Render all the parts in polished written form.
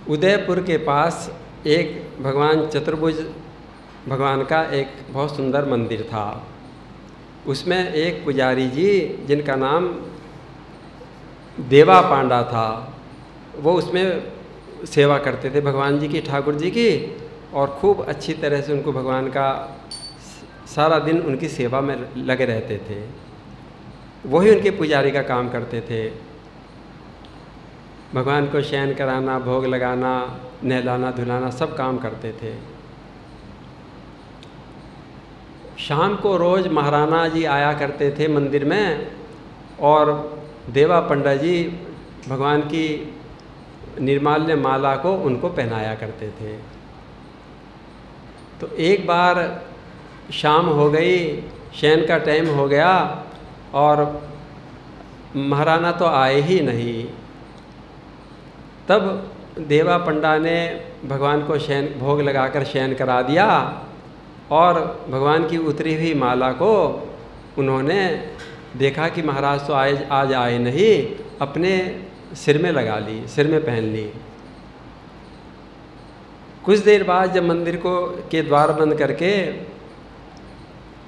उदयपुर के पास एक भगवान चतुर्भुज भगवान का एक बहुत सुंदर मंदिर था। उसमें एक पुजारी जी जिनका नाम देवा पांडा था, वो उसमें सेवा करते थे भगवान जी की, ठाकुर जी की, और खूब अच्छी तरह से उनको भगवान का सारा दिन उनकी सेवा में लगे रहते थे। वही उनके पुजारी का काम करते थे। भगवान को शयन कराना, भोग लगाना, नहलाना धुलाना सब काम करते थे। शाम को रोज़ महाराणा जी आया करते थे मंदिर में, और देवा पंडा जी भगवान की निर्माल्य माला को उनको पहनाया करते थे। तो एक बार शाम हो गई, शयन का टाइम हो गया, और महाराणा तो आए ही नहीं। तब देवा पंडा ने भगवान को शयन भोग लगाकर शयन करा दिया, और भगवान की उतरी हुई माला को उन्होंने देखा कि महाराज तो आज आए नहीं, अपने सिर में लगा ली, सिर में पहन ली। कुछ देर बाद जब मंदिर के द्वार बंद करके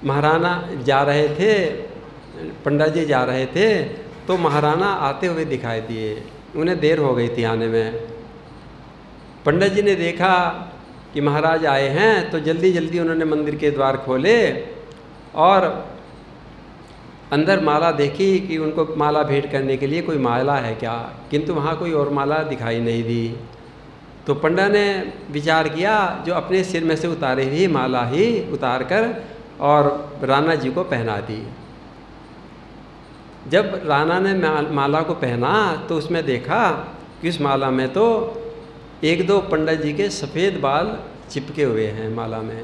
महाराणा जा रहे थे, पंडा जी जा रहे थे, तो महाराणा आते हुए दिखाई दिए। उन्हें देर हो गई थी आने में। पंडित जी ने देखा कि महाराज आए हैं, तो जल्दी जल्दी उन्होंने मंदिर के द्वार खोले और अंदर माला देखी कि उनको माला भेंट करने के लिए कोई माला है क्या, किंतु वहाँ कोई और माला दिखाई नहीं दी। तो पंडा ने विचार किया, जो अपने सिर में से उतारी हुई माला ही उतार कर और राणा जी को पहना दी। जब राणा ने माला को पहना तो उसमें देखा कि उस माला में तो एक दो पंडित जी के सफ़ेद बाल चिपके हुए हैं माला में।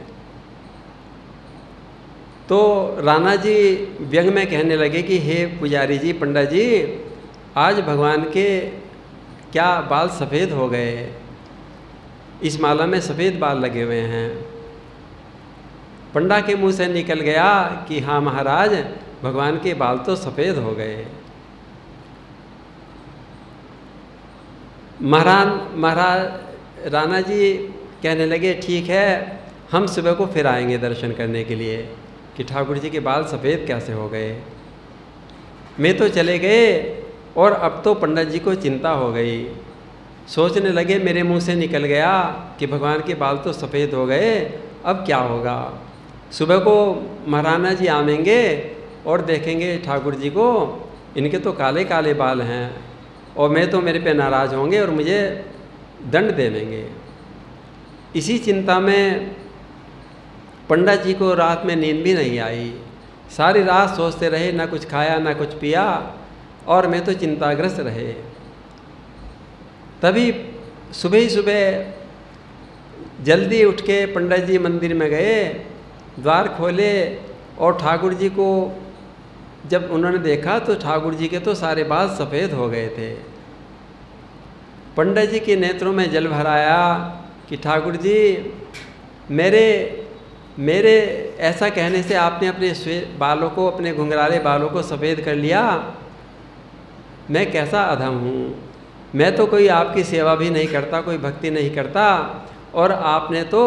तो राणा जी व्यंग में कहने लगे कि हे पुजारी जी, पंडित जी, आज भगवान के क्या बाल सफ़ेद हो गए, इस माला में सफ़ेद बाल लगे हुए हैं। पंडा के मुंह से निकल गया कि हाँ महाराज, भगवान के बाल तो सफ़ेद हो गए। महाराज राणा जी कहने लगे ठीक है, हम सुबह को फिर आएंगे दर्शन करने के लिए कि ठाकुर जी के बाल सफ़ेद कैसे हो गए। मैं तो चले गए और अब तो पंडित जी को चिंता हो गई। सोचने लगे मेरे मुंह से निकल गया कि भगवान के बाल तो सफ़ेद हो गए, अब क्या होगा। सुबह को महाराणा जी आवेंगे और देखेंगे ठाकुर जी को, इनके तो काले काले बाल हैं, और मैं तो मेरे पे नाराज़ होंगे और मुझे दंड देवेंगे। इसी चिंता में पंडित जी को रात में नींद भी नहीं आई। सारी रात सोचते रहे, ना कुछ खाया ना कुछ पिया, और मैं तो चिंताग्रस्त रहे। तभी सुबह ही सुबह जल्दी उठ के पंडित जी मंदिर में गए, द्वार खोले, और ठाकुर जी को जब उन्होंने देखा तो ठाकुर जी के तो सारे बाल सफ़ेद हो गए थे। पंडित जी के नेत्रों में जल भराया कि ठाकुर जी, मेरे ऐसा कहने से आपने अपने बालों को, अपने घुंघराले बालों को सफ़ेद कर लिया। मैं कैसा अधम हूँ, मैं तो कोई आपकी सेवा भी नहीं करता, कोई भक्ति नहीं करता, और आपने तो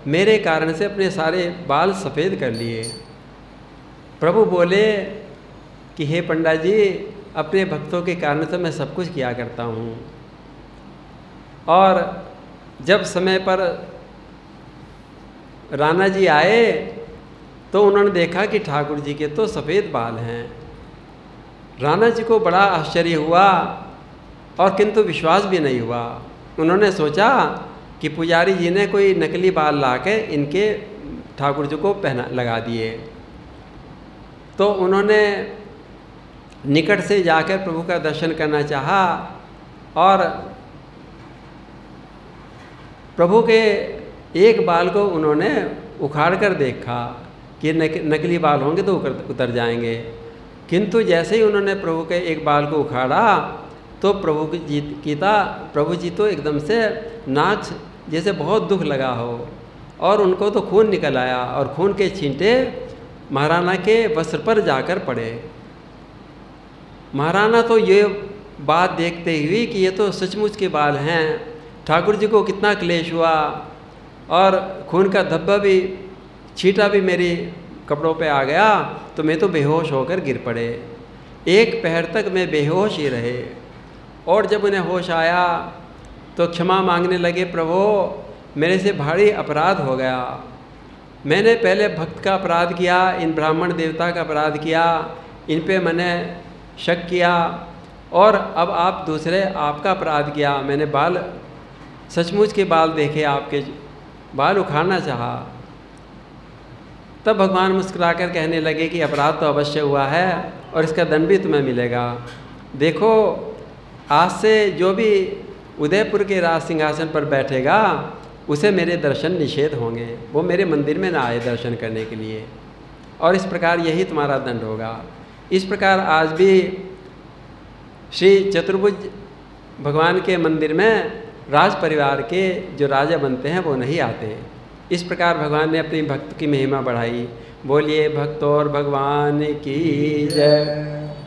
मेरे कारण से अपने सारे बाल सफ़ेद कर लिए। प्रभु बोले कि हे पंडित जी, अपने भक्तों के कारण तो मैं सब कुछ किया करता हूँ, और जब समय पर राणा जी आए तो उन्होंने देखा कि ठाकुर जी के तो सफ़ेद बाल हैं। राणा जी को बड़ा आश्चर्य हुआ, और किंतु विश्वास भी नहीं हुआ। उन्होंने सोचा कि पुजारी जी ने कोई नकली बाल ला के इनके ठाकुर जी को लगा दिए। तो उन्होंने निकट से जाकर प्रभु का दर्शन करना चाहा, और प्रभु के एक बाल को उन्होंने उखाड़ कर देखा कि नकली बाल होंगे तो उतर जाएंगे। किंतु जैसे ही उन्होंने प्रभु के एक बाल को उखाड़ा तो प्रभु जी तो एकदम से नाक जैसे बहुत दुख लगा हो, और उनको तो खून निकल आया, और खून के छींटे महाराणा के वस्त्र पर जाकर पड़े। महाराणा तो ये बात देखते हुए कि ये तो सचमुच के बाल हैं, ठाकुर जी को कितना क्लेश हुआ और खून का धब्बा भी, छींटा भी मेरी कपड़ों पे आ गया तो मैं तो बेहोश होकर गिर पड़े। 1 पहर तक मैं बेहोश ही रहे और जब उन्हें होश आया तो क्षमा मांगने लगे, प्रभु मेरे से भारी अपराध हो गया, मैंने पहले भक्त का अपराध किया, इन ब्राह्मण देवता का अपराध किया, इन पे मैंने शक किया और अब आप दूसरे आपका अपराध किया, मैंने बाल सचमुच के बाल देखे, आपके बाल उखाड़ना चाहा। तब भगवान मुस्कुराकर कहने लगे कि अपराध तो अवश्य हुआ है और इसका दंड भी तुम्हें मिलेगा। देखो आज से जो भी उदयपुर के राज सिंहासन पर बैठेगा उसे मेरे दर्शन निषेध होंगे, वो मेरे मंदिर में ना आए दर्शन करने के लिए, और इस प्रकार यही तुम्हारा दंड होगा। इस प्रकार आज भी श्री चतुर्भुज भगवान के मंदिर में राज परिवार के जो राजा बनते हैं वो नहीं आते। इस प्रकार भगवान ने अपनी भक्त की महिमा बढ़ाई। बोलिए भक्त और भगवान की जय।